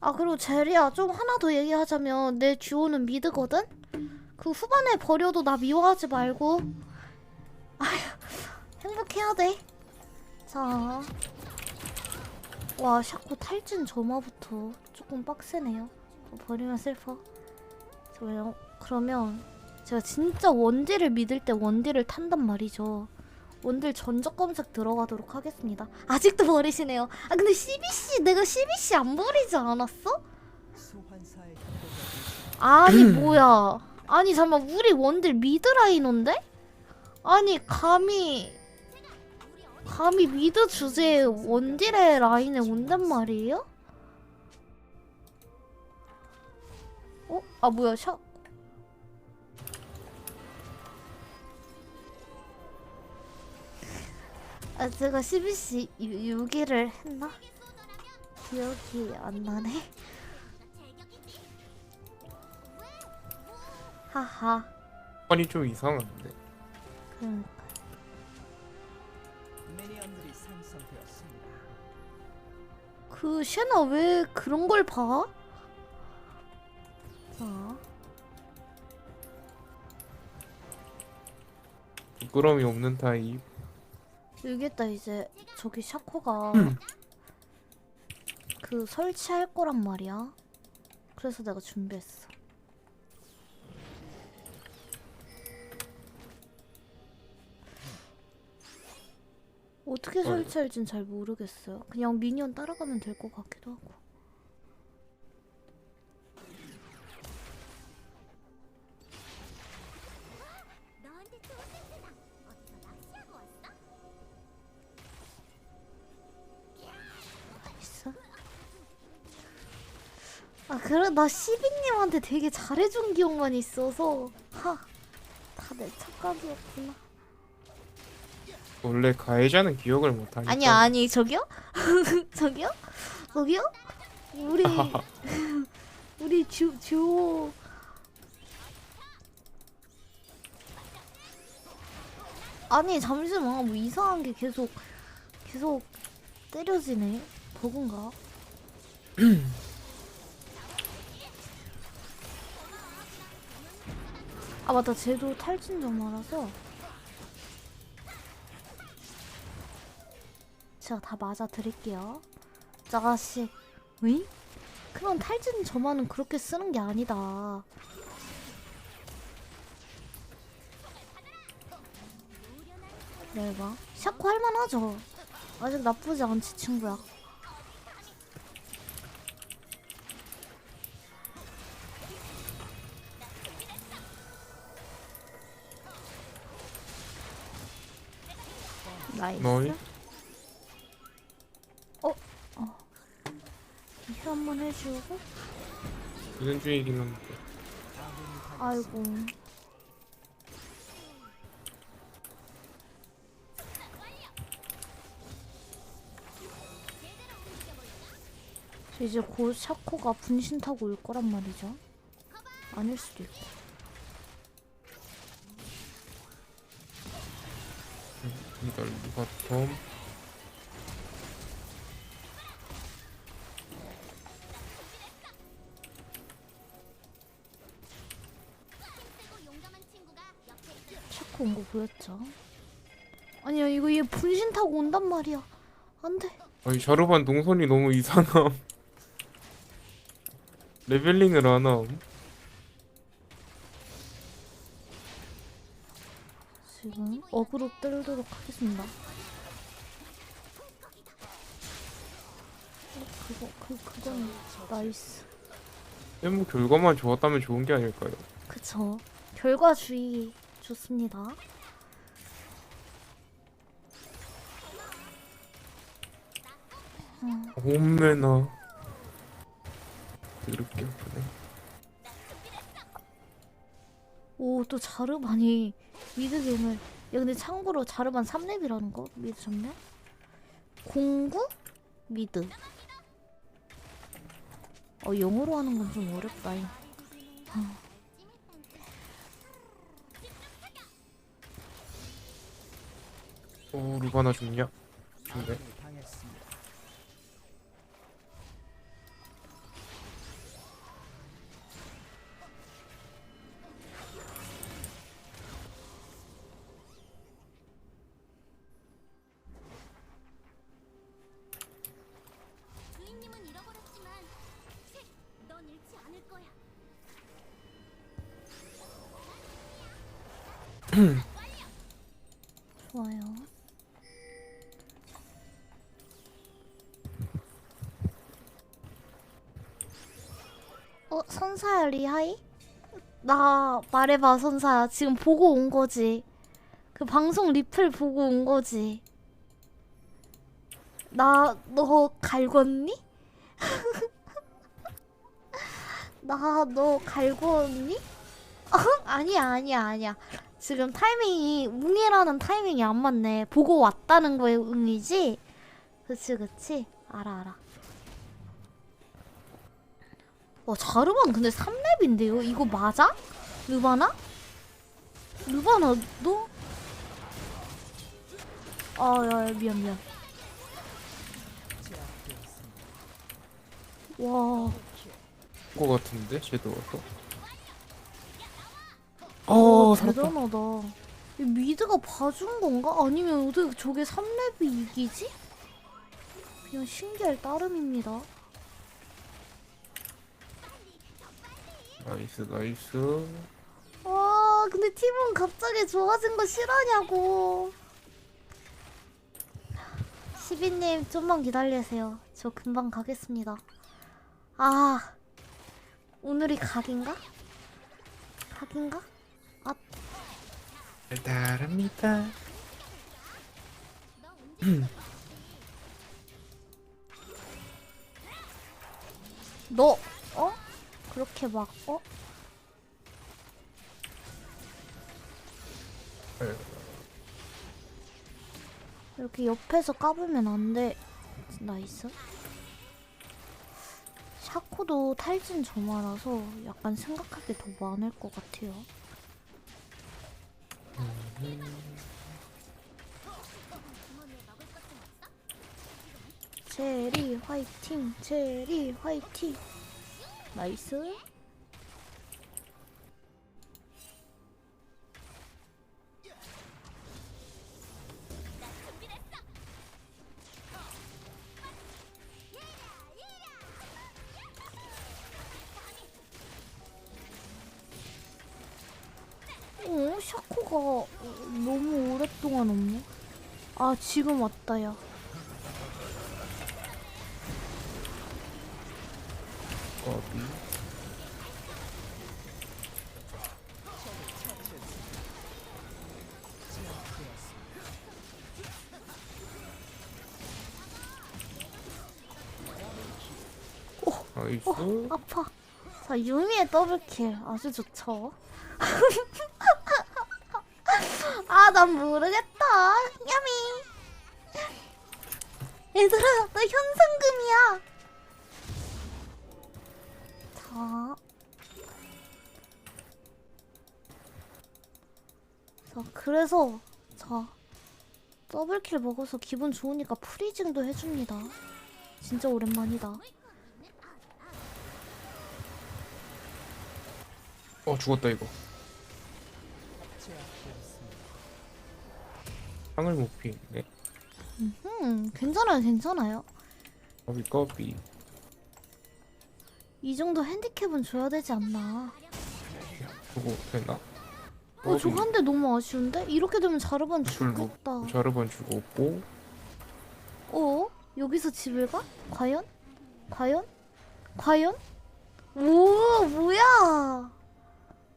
아 그리고 제리야 좀 하나 더 얘기하자면 내 듀오는 미드거든? 그 후반에 버려도 나 미워하지 말고 행복해야 돼. 자, 와 샤코 탈진 점화부터 조금 빡세네요. 버리면 슬퍼. 왜요? 그러면 제가 진짜 원딜을 믿을 때 원딜을 탄단 말이죠. 원딜 전적 검색 들어가도록 하겠습니다. 아직도 버리시네요. 아 근데 CBC 내가 CBC 안 버리지 않았어? 아니 뭐야? 아니 잠깐 우리 원딜 미드라이너인데? 아니 감히 미드 주제에 원딜의 라인에 온단 말이에요? 어? 아 뭐야 샤 아 제가 CBC 6위를 했나? 기억이 안 나네. 하하. 아니 좀 이상한데. 그러니까. 그 셰나 왜 그런 걸 봐? 자, 부끄러움이 없는 타입. 알겠다. 이제 저기 샤코가 그 설치할 거란 말이야. 그래서 내가 준비했어. 어떻게 설치할진 잘 모르겠어요. 그냥 미니언 따라가면 될 것 같기도 하고. 나이스. 아 그래 나 시비님한테 되게 잘해준 기억만 있어서 다 내 착각이었구나. 원래 가해자는 기억을 못하니까. 아니 저기요? 저기요? 우리 우리 듀오 아니 잠시만 뭐 이상한 게 계속 때려지네. 버그인가? 아 맞다 쟤도 탈진 좀 알아서 제가 다 맞아 드릴게요. 자가씨 응? 그런 탈진 점화는 그렇게 쓰는 게 아니다. 내가 샤코 할만하죠? 아직 나쁘지 않지 친구야. 나이스. 너희? 이거 한번 해주고. 무슨 중이긴 한데. 아이고. 이제 곧 샤코가 분신 타고 올 거란 말이죠. 아닐 수도 있고. 이걸 바텀. 샤코 온 거 보였죠? 아니야 이거 얘 분신 타고 온단 말이야. 안 돼. 아니 자르반 동선이 너무 이상함. 레벨링을 안 함. 지금 어그로 때리도록 하겠습니다. 그건 나이스. 뭐 결과만 좋았다면 좋은 게 아닐까요? 그쵸. 결과주의 좋습니다. 홈매나. 그렇게 아프네. 오, 또 자르반이 미드게임을. 야, 근데 참고로 자르반 3렙이라는 거? 미드 잡네? 공구? 미드. 영어로 하는 건 좀 어렵다. 루바나 죽냐? 죽네. 좋아요. 선사야 리하이? 나 말해봐 선사야. 지금 보고 온 거지. 그 방송 리플 보고 온 거지. 나 너 갈궜니? 나 너 갈궜니? 아니야. 지금 타이밍이 웅이라는 타이밍이 안 맞네. 보고 왔다는 거에 웅이지? 그치. 알아. 와 자르반 근데 3렙인데요? 이거 맞아? 르바나? 르바나 너? 야 미안. 와. 거 같은데 섀도우가. 살았다. 대단하다. 이 미드가 봐준 건가? 아니면 어떻게 저게 3렙이 이기지? 그냥 신기할 따름입니다. 나이스. 와 근데 팀은 갑자기 좋아진 거 실화냐고. 시비님 좀만 기다리세요. 저 금방 가겠습니다. 오늘이 각인가? 달달합니다. 너 그렇게 이렇게 옆에서 까불면 안 돼. 나이스. 샤코도 탈진 점화라서 약간 생각할 게 더 많을 것 같아요. 체리 화이팅. 나이스. 샤코가 너무 오랫동안 없네. 지금 왔다 야. 까비. 나이스. 아파. 자 유미의 더블킬 아주 좋죠. 난 모르겠다. 야미. 얘들아, 나 현상금이야. 그래서 더블킬 먹어서 기분 좋으니까 프리징도 해줍니다. 진짜 오랜만이다. 죽었다 이거. 상을 못 피네. 괜찮아요. 까비. 이 정도 핸디캡은 줘야 되지 않나. 저거 되나? 저거 한 대 너무 아쉬운데? 이렇게 되면 자르반 죽겠다. 자르반 죽었고. 여기서 집을 가? 과연? 오, 뭐야?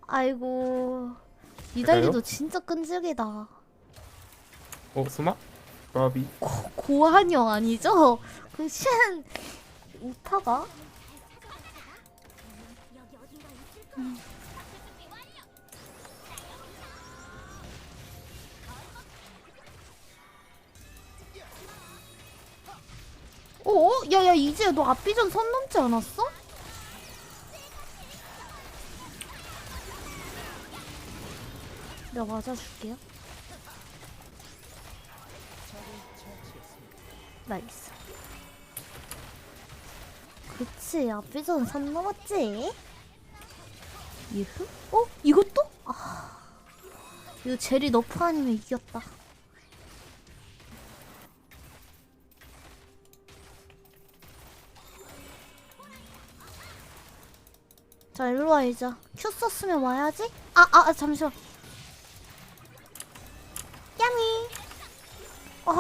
아이고. 니달리도 진짜 끈질기다. 스마? 까비. 고한영 아니죠? 그 우타가? 야야 이제 너 앞비전 선 넘지 않았어? 내가 맞아줄게요. 나이스. 그치 앞비전 선 넘었지? 유후? 이것도? 이거 제리 너프 아니면 이겼다. 자 일로와 이제. 큐 썼으면 와야지. 잠시만.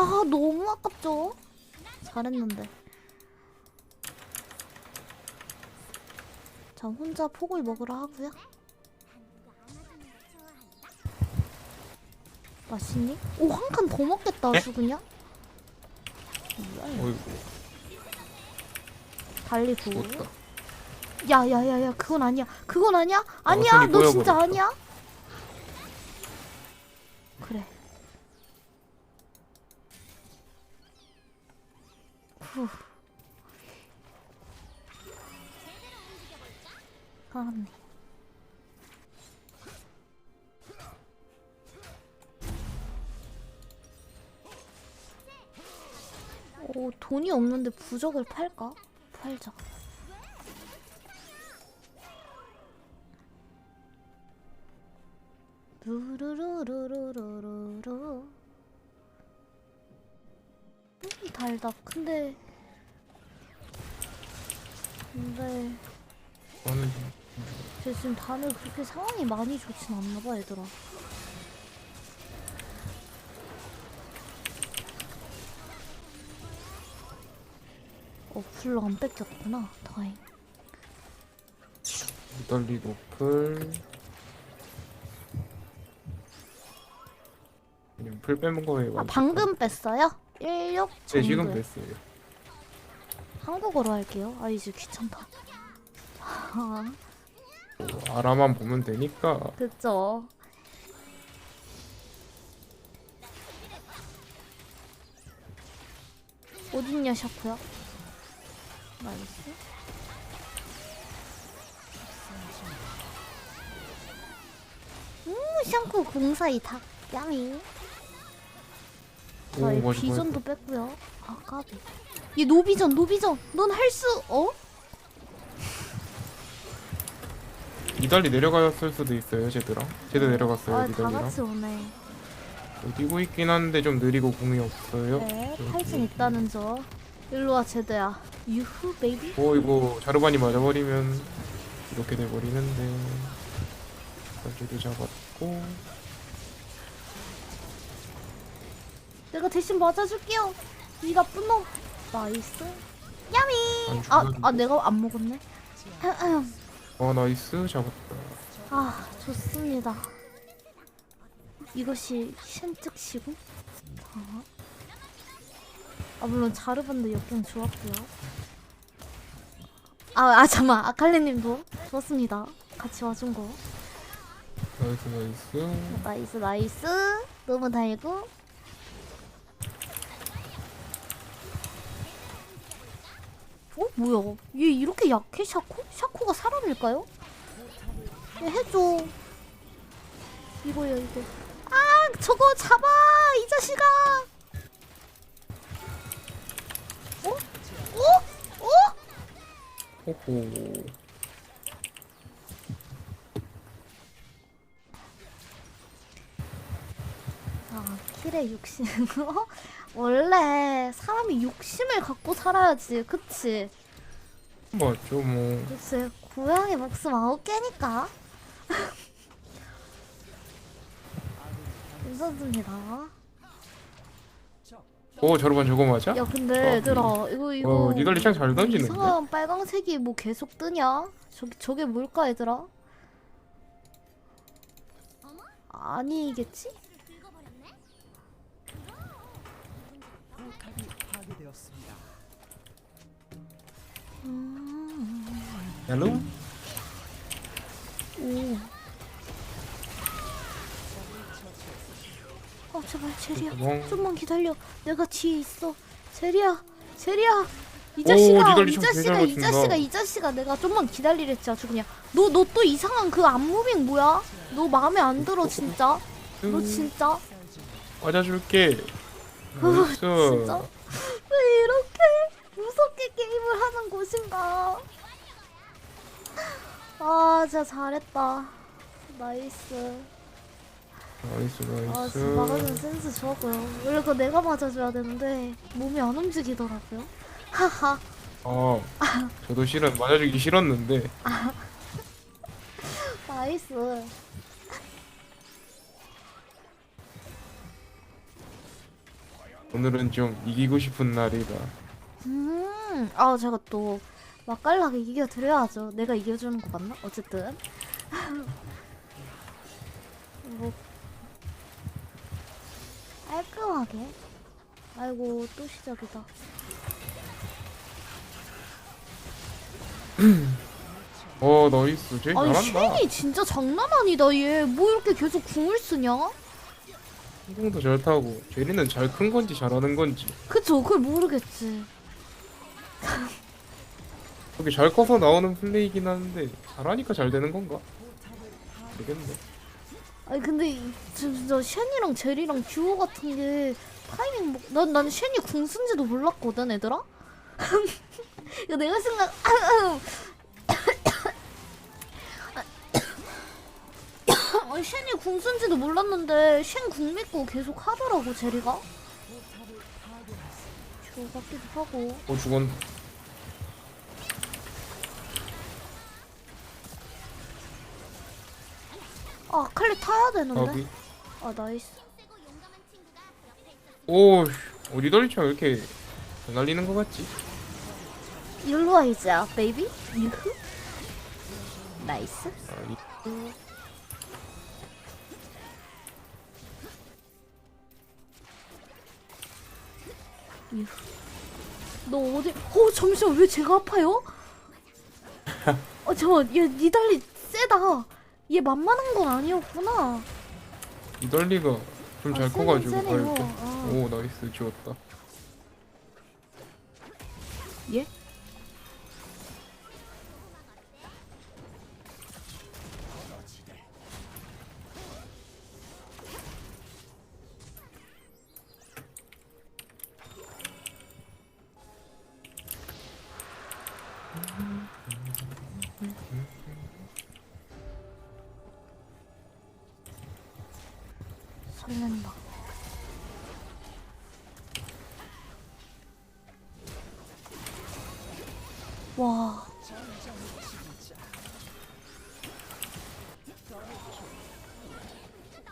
아 너무 아깝죠. 잘했는데. 자 혼자 폭을 먹으라 하고요. 맛있니? 오 한 칸 더 먹겠다. 에? 죽으냐? 뭐야 이거. 어이구 달리 구워. 죽었다. 야야야야 그건 아니야. 그건 아니야. 아니야 선이 너 진짜 꼬여버렸다. 아니야. 그래. 후. 살았네. 오 돈이 없는데 부적을 팔까? 팔자. 루루루루루루루. 달다. 근데 저는 쟤 지금 다들 그렇게 상황이 많이 좋진 않나봐 얘들아. 불로 안 뺏겼구나. 다행. 니달리 노플. 아니면 풀 빼는 거에 아 방금 뺐어요? 16 네 지금 정도에. 뺐어요. 한국어로 할게요. 아 이제 귀찮다. 아라만 보면 되니까. 그쵸. 어딨냐 샤프야? 나이스. 샹쿠 공사이 닭 야미. 자, 이 멋있어, 비전도 뺐고요. 아 까비. 얘 노비전 노비전. 넌 할 수 니달리 내려갔을 수도 있어요, 쟤들랑. 쟤도 내려갔어요, 아, 다 니달리랑. 같이 오네. 뛰고 있긴 한데 좀 느리고 공이 없어요. 네, 탈진 있다는 점. 일로 와 제드야. 유후 베이비. 이거 자르반이 맞아버리면 이렇게 돼버리는데. 쟤도 잡았고. 내가 대신 맞아줄게요. 이 나쁜 놈. 나이스. 야미. 안 죽어도 내가 안 먹었네. 나이스 잡았다. 아 좋습니다. 이것이 신특시고. 물론 자르반도 역경 좋았고요. 잠깐만 아칼리님도 좋았습니다. 같이 와준 거. 나이스. 나이스. 너무 달고. 뭐야? 얘 이렇게 약해 샤코? 샤코가 사람일까요? 얘 해줘. 이거야 이거. 저거 잡아 이 자식아. 호호. 킬의 욕심. 원래 사람이 욕심을 갖고 살아야지, 그치? 맞죠 뭐. 글쎄, 고양이 목숨 9개니까. 괜찮습니다. 자르반 저거 맞아? 야, 근데 얘들아, 이거. 니달리 짱 잘 던지는데? 이상한 빨강색이 뭐 계속 뜨냐? 저게 뭘까, 얘들아? 아니겠지? 헬로? 오. 제발 제리야. 좀만 기다려. 내가 뒤에 있어. 제리야. 이 자식아. 이 자식아. 내가 좀만 기다리랬지 아주 그냥. 너 또 이상한 그 안무빙 뭐야? 너 마음에 안 들어 진짜. 너 진짜. 맞아줄게. 진짜. 왜 이렇게 무섭게 게임을 하는 곳인가? 진짜 잘했다. 나이스. 진짜 막아주는 센스 좋았고요. 원래 그거 내가 맞아줘야 되는데 몸이 안 움직이더라고요. 하하. 저도 맞아주기 싫었는데. 나이스. 오늘은 좀 이기고 싶은 날이다. 아 제가 또 맛깔나게 이겨드려야죠. 내가 이겨주는 거 맞나? 어쨌든 뭐 깔끔하게. 아이고 또 시작이다. 나이스. 쟤 아니 잘한다. 쉔이 진짜 장난 아니다 얘. 뭐 이렇게 계속 궁을 쓰냐? 행동도 잘 타고 제리는 잘 큰 건지 잘하는 건지 그쵸 그걸 모르겠지. 그게 잘 커서 나오는 플레이긴 하는데 잘하니까 잘 되는 건가? 모르겠네. 아니 근데 진짜 쉔이랑 제리랑 듀오 같은 게 타이밍 난 쉔이 궁 쓴지도 몰랐거든 얘들아? 이거 내가 생각 아니 쉔이 궁 쓴지도 몰랐는데 쉔 궁 믿고 계속 하더라고 제리가. 듀오 같기도 하고. 죽었네. 아 칼리 타야 되는데. 아비. 아 나이스. 오, 어디 돌리차 왜 이렇게 잘 날리는 거 같지? 일로 와 이제 베이비. 유후. 나이스. 아, 유후. 너 어디? 잠시만 왜 제가 아파요? 잠깐 얘 니달리 세다. 얘 만만한 건 아니었구나. 이달리가 좀 잘 아, 커가지고 세네요. 아이고. 아. 오, 나이스. 지웠다. 예? 설렌다. 와.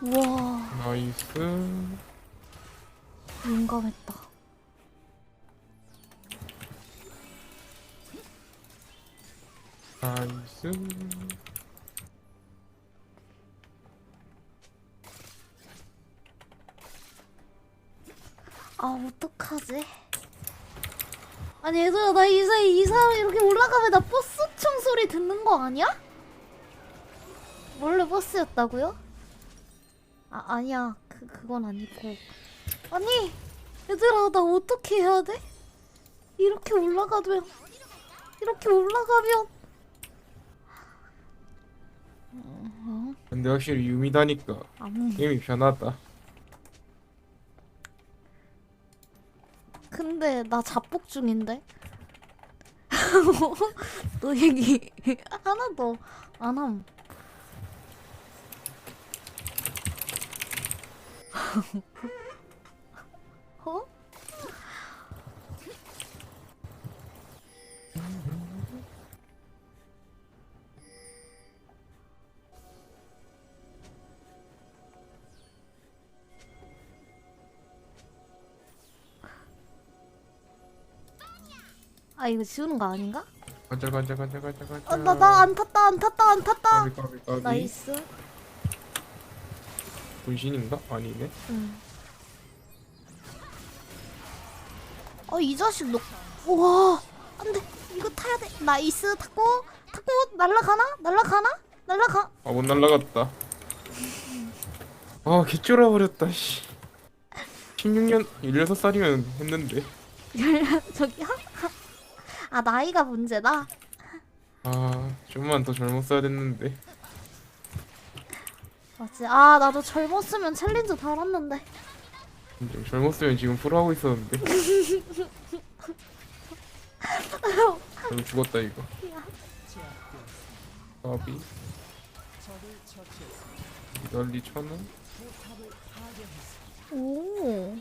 와. 나이스. 용감했다. 나이스. 아 어떡하지? 아니 얘들아 나 이 사람 이렇게 올라가면 나 버스 총 소리 듣는 거 아니야? 원래 버스였다고요? 아니야 그건 아니고. 아니 얘들아 나 어떻게 해야 돼? 이렇게 올라가면 근데 확실히 유미다니까 아무. 게임이 편하다. 근데 나 잡복 중인데. 너 얘기 하나도 안 함. 어? 아 이거 지우는 거 아닌가? 가자. 나 안 탔다. 까비. 나이스. 분신인가? 아니네. 응. 이 자식 너. 우와 안돼 이거 타야 돼. 나이스 타고 날라가. 아, 못 날라갔다. 아, 개쫄아 버렸다. 씨. 16년 16살이면 했는데. 저기요? 아 나이가 문제다. 아, 좀만 더 젊었어야 됐는데. 맞지. 아 나도 젊었으면 챌린저 달았는데. 좀 젊었으면 지금 프로 하고 있었는데. 그럼 죽었다 이거. 까비. 이달리 1000원. 오.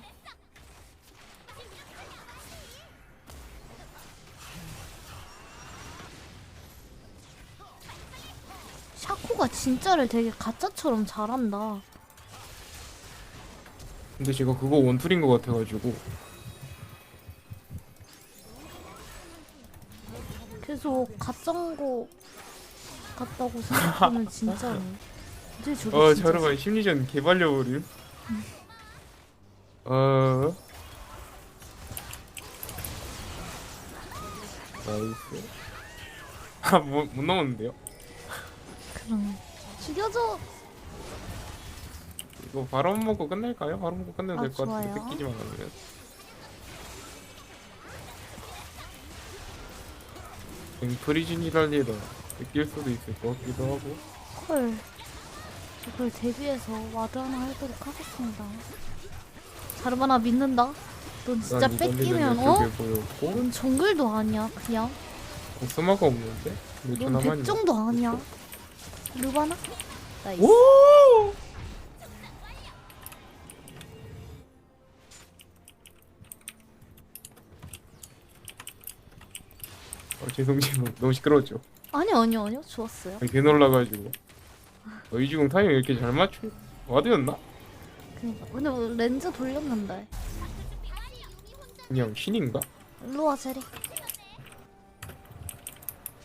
샤코가 진짜를 되게 가짜처럼 잘한다. 근데 제가 그거 원툴인 것 같아가지고. 계속 가짜인 거 같다고 생각하면 진짜네. 근데 저게 진짜 자르반 심리전 개발려버림. 어. 나이스. 못 넘었는데요? 그럼 죽여줘. 이거 바로 먹고 끝낼까요? 바로 먹고 끝내면 아, 될 것 같은데 좋아요. 뺏기지만 않으면. 프리즌이랄리다 뺏길 수도 있을 것 같기도 하고. 헐. 이걸 대비해서 와드 하나 하도록 하겠습니다. 자르바나 믿는다. 넌 진짜 뺏기면 보였고. 넌 정글도 아니야 그냥. 스마가 없는데? 몇 초 넌 남았냐? 백정도 아니야. 루바나? 나이스. 오! 죄송 너무 시끄러웠죠. 아니요 좋았어요. 개 놀라가지고. 이지공 타이밍 이렇게 잘 맞추? 와드였나? 그니까 근데 뭐 렌즈 돌렸는데. 그냥 신인가? 일로와 제리.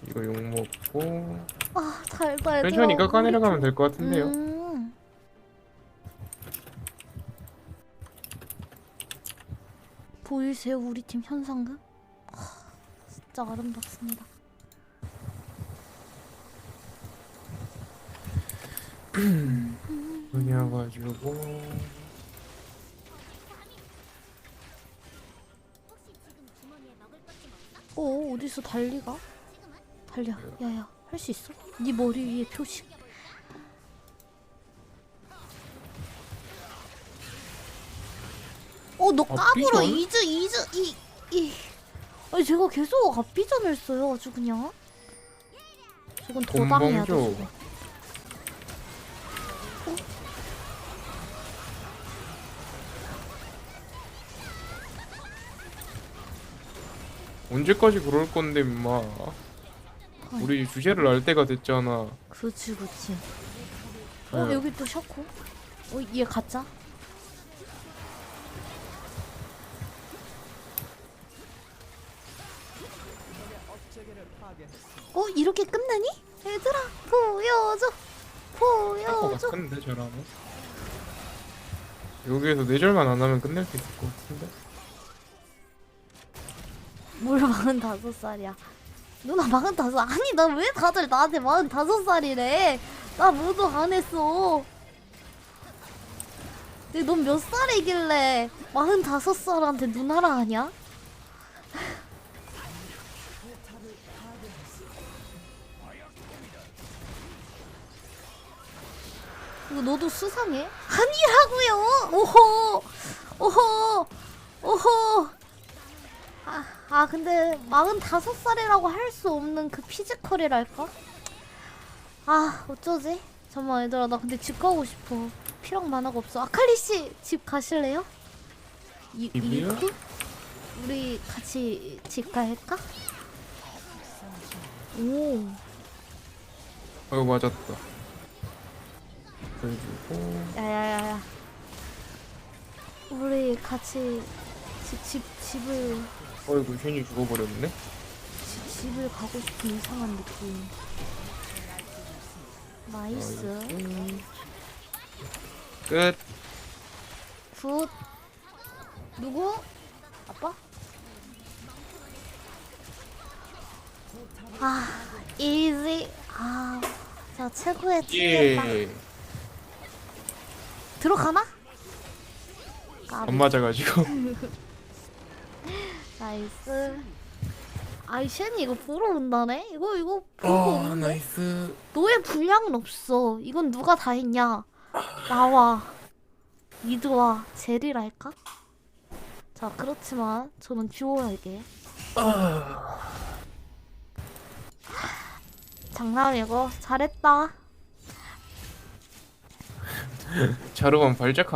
이거 욕 먹고 아 달다 얘들아. 천천히 깎아내려가면 될 것 같은데요. 보이세요 우리 팀 현상금? 진짜 아름답습니다. 그래가지고 어디서 달리가? 달려. 야야 할 수 있어? 네 머리 위에 표식. 너 까불어. 삐전? 이즈 아니 제가 계속 앞비전을 써요 아주 그냥. 저건 도당해야 돼 곰방조. 저거. 언제까지 그럴 건데 임마. 우리 주제를 알 때가 됐잖아. 그치 네. 여기 또 샤코. 얘 가짜. 이렇게 끝내니? 얘들아 보여줘. 샤코가 큰데 저라면. 여기에서 뇌절만 안 하면 끝낼 수 있을 것 같은데. 뭘 45살이야. 누나 45. 아니 나 왜 다들 나한테 45살이래. 나 뭐도 안 했어. 근데 넌 몇 살이길래 45살한테 누나라 하냐? 이거 너도 수상해? 아니라고요. 오호. 근데 45살이라고 할 수 없는 그 피지컬이랄까? 어쩌지? 잠깐만 얘들아 나 근데 집 가고 싶어. 피랑 만화가 없어. 아칼리씨 집 가실래요? 집이요? 이거? 우리 같이 집 갈까? 오. 맞았다. 그리고 야야야야. 우리 같이 집을 어이구 쉔이 죽어버렸네. 집을 가고 싶은 이상한 느낌. 나이스. 끝. 굿. 누구? 아빠? 이지. 자 최고의 팀이었다. 예. 들어가나? 안 맞아가지고. 나이스. 쉔이 이거 보러 온다네? 이거 보러 오는데? 나이스. 너의 분량은 없어. 이건 누가 다 했냐? 나와 미드와 제리랄까? 자 그렇지만 저는 듀오에게 장난이고 잘했다. 자르반 발작하는